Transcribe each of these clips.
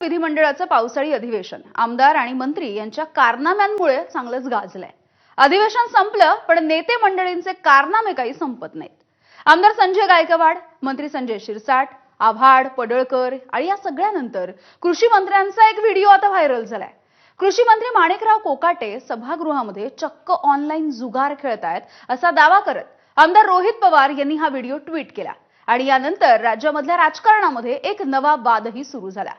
विधिमंडळाचं पावसाळी अधिवेशन आमदार आणि मंत्री यांच्या कारनाम्यांमुळे चांगलंच गाजलंय। अधिवेशन संपलं पण नेते मंडळींचे कारनामे काही संपत नाहीत। आमदार संजय गायकवाड, मंत्री संजय शिरसाट, आव्हाड, पडळकर आणि या सगळ्यानंतर कृषी मंत्र्यांचा एक व्हिडिओ आता व्हायरल झालाय। कृषी मंत्री माणिकराव कोकाटे सभागृहामध्ये चक्क ऑनलाईन जुगार खेळतायत असा दावा करत आमदार रोहित पवार यांनी हा व्हिडिओ ट्विट केला आणि यानंतर राज्यामधल्या राजकारणामध्ये एक नवा वादही सुरू झाला।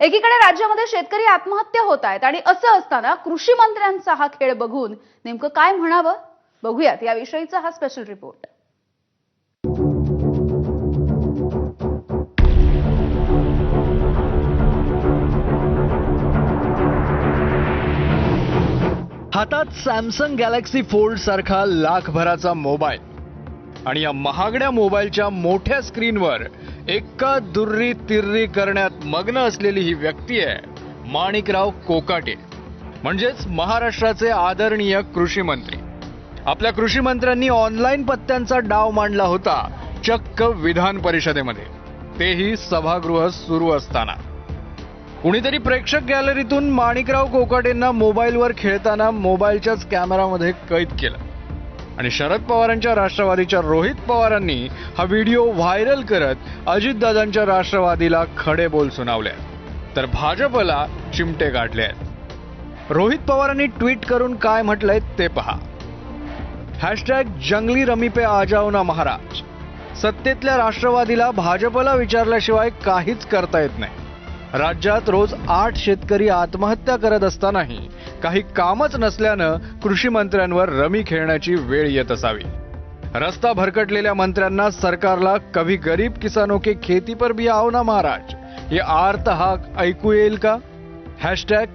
एकीकडे राज्यामध्ये शेतकरी आत्महत्या होत आहेत आणि असं असताना कृषी मंत्र्यांचा हा खेळ बघून नेमकं काय म्हणावं बघूयात याविषयीचा हा स्पेशल रिपोर्ट। हातात सॅमसंग गॅलेक्सी फोल्ड सारखा लाखभराचा मोबाईल आणि या महागड्या मोबाईलच्या मोठ्या स्क्रीनवर एका दुर्री तिर्री करण्यात मग्न असलेली ही व्यक्ती आहे माणिकराव कोकाटे, म्हणजेच महाराष्ट्राचे आदरणीय कृषी मंत्री। आपल्या कृषी मंत्र्यांनी ऑनलाईन पत्त्यांचा डाव मांडला होता चक्क विधान परिषदेमध्ये, तेही सभागृह सुरू असताना। कुणीतरी प्रेक्षक गॅलरीतून माणिकराव कोकाटेंना मोबाईलवर खेळताना मोबाईलच्याच कॅमेरामध्ये कैद केलं आणि शरद पवारांच्या राष्ट्रवादीच्या रोहित पवारांनी हा व्हिडिओ व्हायरल करत अजितदादांच्या राष्ट्रवादीला खडे बोल सुनावले, तर भाजपला चिमटे गाठले आहेत। रोहित पवारांनी ट्विट करून काय म्हटलंय ते पहा। #जंगली रमी पे आ जाओ ना महाराज। सत्तेतल्या राष्ट्रवादीला भाजपला विचारल्याशिवाय काहीच करता येत नाही। राज्यात रोज 8 शेतकरी आत्महत्या करत असतानाही काही कामच नसल्यानं कृषी मंत्र्यांवर रमी खेळण्याची वेळ येत असावी। रस्ता भरकटलेल्या मंत्र्यांना सरकारला कभी गरीब किसानों के खेती पर भी आओ ना महाराज हे आर्त हाक ऐकू येईल का?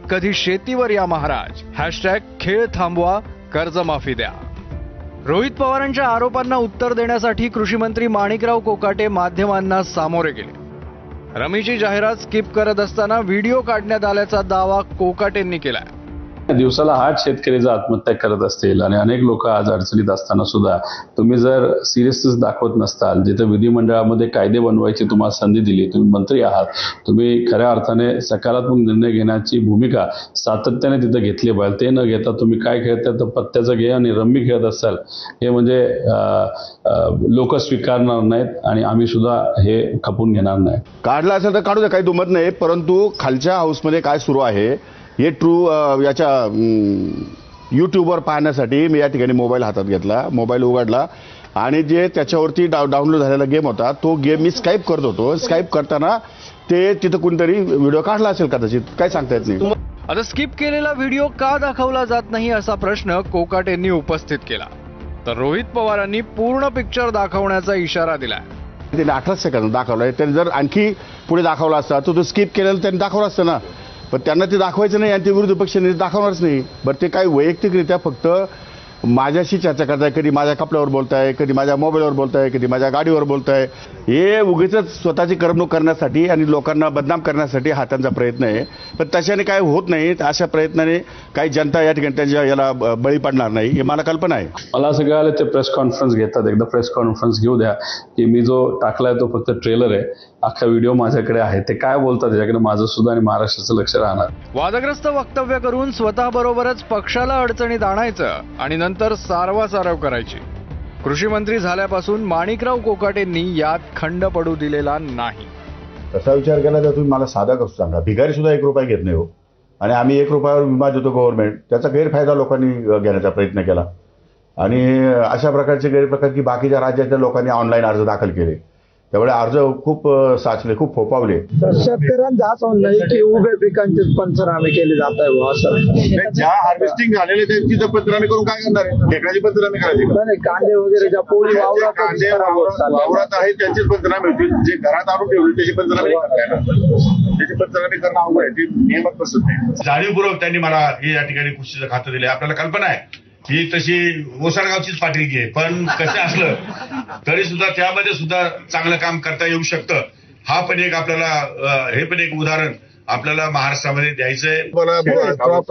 #कधी शेतीवर या महाराज। खेळ थांबवा, कर्जमाफी द्या। रोहित पवारांच्या आरोपांना उत्तर देण्यासाठी कृषी मंत्री माणिकराव कोकाटे माध्यमांना सामोरे गेले। रमीची जाहिरात स्किप करत असताना व्हिडिओ काढण्यात आल्याचा दावा कोकाटेंनी केलाय। दिवसाला 8 शेतकरी जर आत्महत्या करत असतील आणि अनेक लोक आज अडचणीत असताना सुद्धा तुम्ही जर सिरियसनेस दाखवत नसताल, जिथे विधिमंडळामध्ये कायदे बनवायची तुम्हाला संधी दिली, तुम्ही मंत्री आहात, तुम्ही खऱ्या अर्थाने सकारात्मक निर्णय घेण्याची भूमिका सातत्याने तिथे घेतली पाहिजे, ते न घेता तुम्ही काय खेळताय तर पत्त्याचं घे आणि रम्मी खेळत असाल, हे म्हणजे लोक स्वीकारणार नाहीत आणि आम्ही सुद्धा हे खपून घेणार नाही। काढला असेल तर काढू द्या, काही दुमत नाही, परंतु खालच्या हाऊसमध्ये काय सुरू आहे हे याच्या यूट्यूबवर पाहण्यासाठी मी या ठिकाणी मोबाईल हातात घेतला, मोबाईल उघडला आणि जे त्याच्यावरती डाउनलोड झालेला गेम होता तो गेम मी स्काईप करत होतो। स्काईप करताना ते तिथं कोणतरी व्हिडिओ काढला असेल कदाचित, काय सांगता येत नाही। आता स्किप केलेला व्हिडिओ का दाखवला जात नाही असा प्रश्न कोकाटेंनी उपस्थित केला, तर रोहित पवारांनी पूर्ण पिक्चर दाखवण्याचा इशारा दिलाय। त्याने 18 सेकंद दाखवलाय, त्याने जर आणखी पुढे दाखवला असता तर तो स्किप केलेला त्यांनी दाखवला असतं ना, पण त्यांना ते दाखवायचं नाही आणि ते विरोधी पक्षाने दाखवणारच नाही। बरं, ते काही वैयक्तिकरित्या फक्त माझ्याशी चर्चा करताय, कधी माझ्या कपड्यावर बोलताय, कधी माझ्या मोबाईलवर बोलताय, कधी माझ्या गाडीवर बोलताय, हे उगीच स्वतःची करमणूक करण्यासाठी आणि लोकांना बदनाम करण्यासाठी हा त्यांचा प्रयत्न आहे। पण तशाने काय होत नाही, अशा प्रयत्नाने काही जनता या ठिकाणी त्यांच्या याला बळी पडणार नाही, हे मला कल्पना आहे। मला असं कळालं ते प्रेस कॉन्फरन्स घेतात, एकदा प्रेस कॉन्फरन्स घेऊ द्या, की मी जो टाकलाय तो फक्त ट्रेलर आहे, अख्खा व्हिडिओ माझ्याकडे आहे, ते काय बोलतात त्याच्याकडे माझं सुद्धा आणि महाराष्ट्राचं लक्ष राहणार। वादग्रस्त वक्तव्य करून स्वतःबरोबरच पक्षाला अडचणीत आणायचं आणि नंतर सारवासारव करायची। कृषी मंत्री झाल्यापासून माणिकराव कोकाटेंनी यात खंड पडू दिलेला नाही। तसा विचार केला तर तुम्ही मला साधा कसं सांगा, भिकारी सुद्धा 1 रुपया घेत नाही हो, आणि आम्ही 1 रुपयावर विमा देतो गव्हर्नमेंट, त्याचा गैरफायदा लोकांनी घेण्याचा प्रयत्न केला आणि अशा प्रकारचे गैरप्रकार की बाकीच्या राज्यातल्या लोकांनी ऑनलाईन अर्ज दाखल केले, त्यामुळे अर्ज खूप साचले, खूप फोपावले। शेतकऱ्यांचा असं नाही की उभ्या पिकांचे पंचनामे केले जात आहे असं, ज्या हार्वेस्टिंग झालेले त्यांची पंचनामे करून काय करणार आहे? ढेकळाची पंचनामे करायची नाही, कांदे वगैरे ज्या पोळी वावरात आहेत त्यांचीच पंचनामे होतील, जे घरात आणून ठेवले त्याची पंचनामे करताय ना, त्याची पंचनामे करणं अवघड आहे, ती नियमात बसत नाही। जाणीवपूर्वक त्यांनी मला हे या ठिकाणी कृषीचं खातं दिले। आपल्याला कल्पना आहे ही तशी ओसाडगावचीच पाठीगी आहे, पण कसं असलं तरी सुद्धा त्यामध्ये सुद्धा चांगलं काम करता येऊ शकतं। हा पण एक आपल्याला हे पण एक उदाहरण आपल्याला महाराष्ट्रामध्ये द्यायचंय।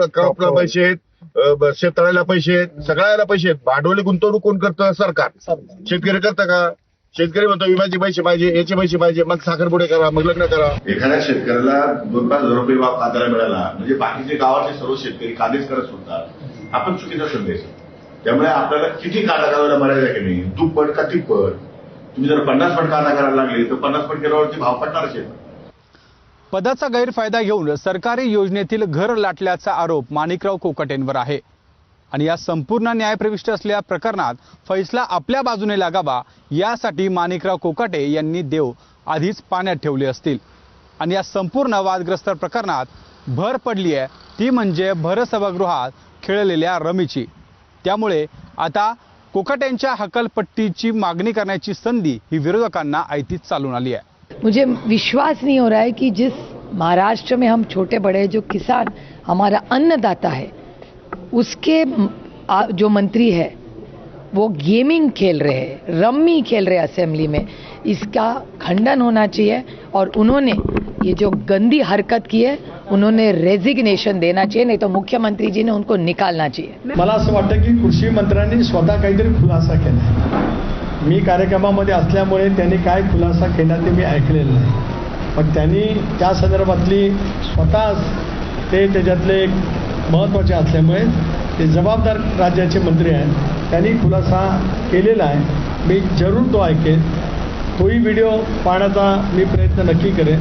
क्रॉपला पैसे आहेत, शेततळ्याला पैसे आहेत, सगळ्याला पैसे आहेत, भांडवली गुंतवणूक कोण करतं? सरकार। शेतकरी करतं का? शेतकरी म्हणतो विम्याचे पैसे पाहिजे, याचे पैसे पाहिजे, मग साखरपुडे करा, मग लग्न करा. एखाद्या शेतकऱ्याला 2-5 हजार रुपये भाव कांद्याला मिळाला म्हणजे बाकीचे गावातले सर्व शेतकरी कांदेच करत सुटतात. आपण चुकीचा संदेश. त्यामुळे आपल्याला किती कांदा करायला मर्यादा की नाही, दुप्पट का तिप्पट. तुम्ही जर 50 पट कांदा करायला लागले तर 50 पट केल्यावरती भाव पडणारच आहे. पदाचा गैरफायदा घेऊन सरकारी योजनेतील घर लाटल्याचा आरोप माणिकराव कोकाटेंवर आहे आणि या संपूर्ण न्यायप्रविष्ट असलेल्या प्रकरणात फैसला आपल्या बाजूने लागावा यासाठी माणिकराव कोकाटे यांनी देव आधीच पाण्यात ठेवले असतील. आणि या संपूर्ण वादग्रस्त प्रकरणात भर पडली आहे ती म्हणजे भर सभागृहात खेळलेल्या रमीची. त्यामुळे आता कोकाटेंच्या हकलपट्टीची मागणी करण्याची संधी ही विरोधकांना ऐतीच चालून आली आहे. मुझे विश्वास नहीं हो रहा है कि जिस महाराष्ट्र में हम छोटे बड़े जो किसान हमारा अन्नदाता है उसके जो मंत्री है वो गेमिंग खेल रहे हैं, रम्मी खेल रहे हैं असेंबली में. इसका खंडन होना चाहिए और उन्होंने ये जो गंदी हरकत की है उन्होंने रेजिग्नेशन देना चाहिए, नहीं तो मुख्यमंत्री जी ने उनको निकालना चाहिए. मला असं वाटतं की कृषी मंत्र्यांनी स्वतः काहीतरी खुलासा केला. मी कार्यक्रमामध्ये असल्यामुळे त्यांनी काय खुलासा केला ते मी ऐकलेलं नाही, पण त्यांनी त्या संदर्भातली स्वतः ते त्याच्यातले एक महत्त्वाचे असल्यामुळे ते जबाबदार राज्याचे मंत्री आहेत, त्यांनी खुलासा केलेला आहे. मी जरूर तो ऐकेन, तोही व्हिडिओ पाहण्याचा मी प्रयत्न नक्की करेन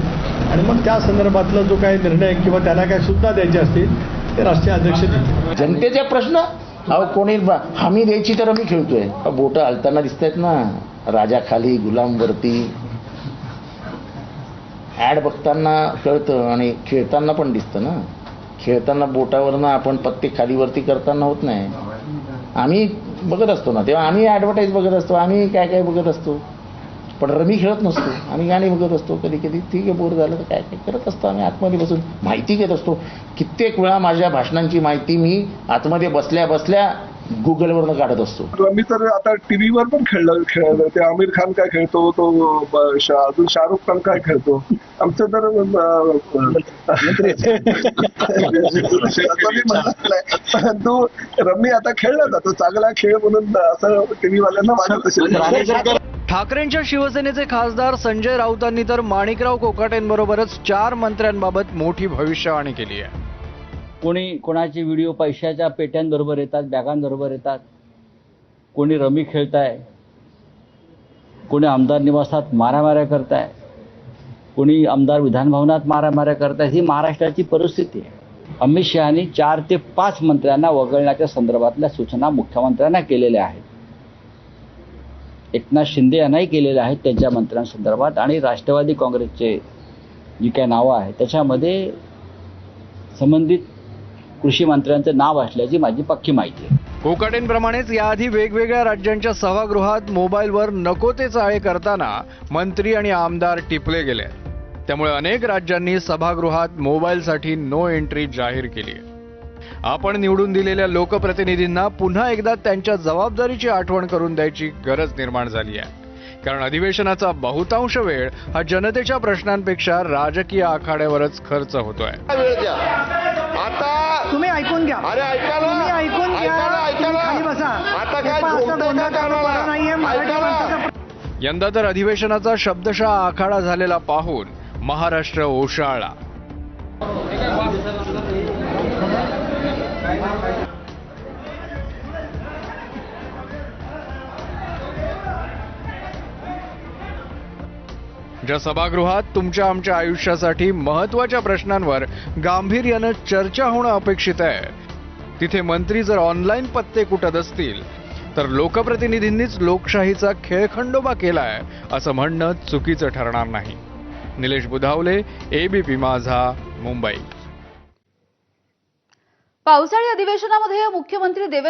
आणि मग त्या संदर्भातला जो काही निर्णय किंवा त्याला काय सूचना द्यायची असतील ते राष्ट्रीय अध्यक्ष देतील. जनतेचे प्रश्न अहो कोणी हमी द्यायची तर आम्ही खेळतोय. बोटं हलताना दिसत आहेत ना, राजा खाली गुलाम वरती. ॲड बघताना कळतं आणि खेळताना पण दिसतं ना. खेळताना बोटावरनं आपण पत्ते खालीवरती करताना होत नाही. आम्ही बघत असतो ना, तेव्हा आम्ही ॲडव्हर्टाईज बघत असतो, आम्ही काय काय बघत असतो, पण रमी खेळत नसतो. आम्ही गाणी बघत असतो. कधी कधी ठीक आहे बोर झालं तर काय काय करत असतो, आम्ही आतमध्ये बसून माहिती घेत असतो. कित्येक वेळा माझ्या भाषणांची माहिती मी आतमध्ये बसल्या बसल्या गुगलवरनं काढत असतो. मी तर आता टीव्हीवर पण खेळलं ते आमिर खान काय खेळतो, तो अजून शाहरुख खान काय खेळतो. आमचं तर परंतु रम्मी आता खेळला जातो, चांगला खेळ म्हणून असं टीव्हीवाल्यांना वाटत असेल. ठाकरेंच्या शिवसेनेचे खासदार संजय राऊतांनी तर माणिकराव कोकाटेंबरोबरच 4 मंत्र्यांबाबत मोठी भविष्यवाणी केली आहे. कोणी कोणाचे व्हिडिओ पैशाच्या पेट्यांबरोबर येतात, बॅगांबरोबर येतात, कोणी रमी खेळताय, कोणी आमदार निवासात मारामाऱ्या करताय, कोणी आमदार विधानभवनात मारामाऱ्या करताय. ही महाराष्ट्राची परिस्थिती आहे. अमित शहानी 4 ते 5 मंत्र्यांना वगळण्याच्या संदर्भातल्या सूचना मुख्यमंत्र्यांना केलेल्या आहेत. एकनाथ शिंदे यांनाही केलेल्या आहेत त्यांच्या मंत्र्यांसंदर्भात. आणि राष्ट्रवादी काँग्रेसचे जी काही नावं आहेत त्याच्यामध्ये संबंधित कृषी मंत्र्यांचं नाव असल्याची माझी पक्की माहिती आहे. कोकाटेंप्रमाणेच याआधी वेगवेगळ्या राज्यांच्या सभागृहात मोबाईलवर नको ते चाळे करताना मंत्री आणि आमदार टिपले गेले. त्यामुळे अनेक राज्यांनी सभागृहात मोबाईलसाठी नो एंट्री जाहीर केली आहे. आपण निवडून दिलेल्या लोकप्रतिनिधींना पुन्हा एकदा त्यांच्या जबाबदारीची आठवण करून द्यायची गरज निर्माण झाली आहे. कारण अधिवेशनाचा बहुतांश वेळ हा जनतेच्या प्रश्नांपेक्षा राजकीय आखाड्यावरच खर्च होतोय. आता तुम्ही ऐकून घ्या, अरे ऐका ना, तुम्ही ऐकून घ्या, खाली बसा. आता काय यंदा तर अधिवेशनाचा शब्दशः आखाडा झालेला पाहून महाराष्ट्र ओशाळला. ज्या सभागृहात तुमच्या आमच्या आयुष्यासाठी महत्त्वाच्या प्रश्नांवर गांभीर्यानं चर्चा होणं अपेक्षित आहे, तिथे मंत्री जर ऑनलाईन पत्ते कुटत असतील तर लोकप्रतिनिधींनीच लोकशाहीचा खेळखंडोबा केलाय असं म्हणणं चुकीचं ठरणार नाही. निलेश बुधावले, एबीपी माझा, मुंबई. पावसाळी अधिवेशनामध्ये मुख्यमंत्री देवेंद्र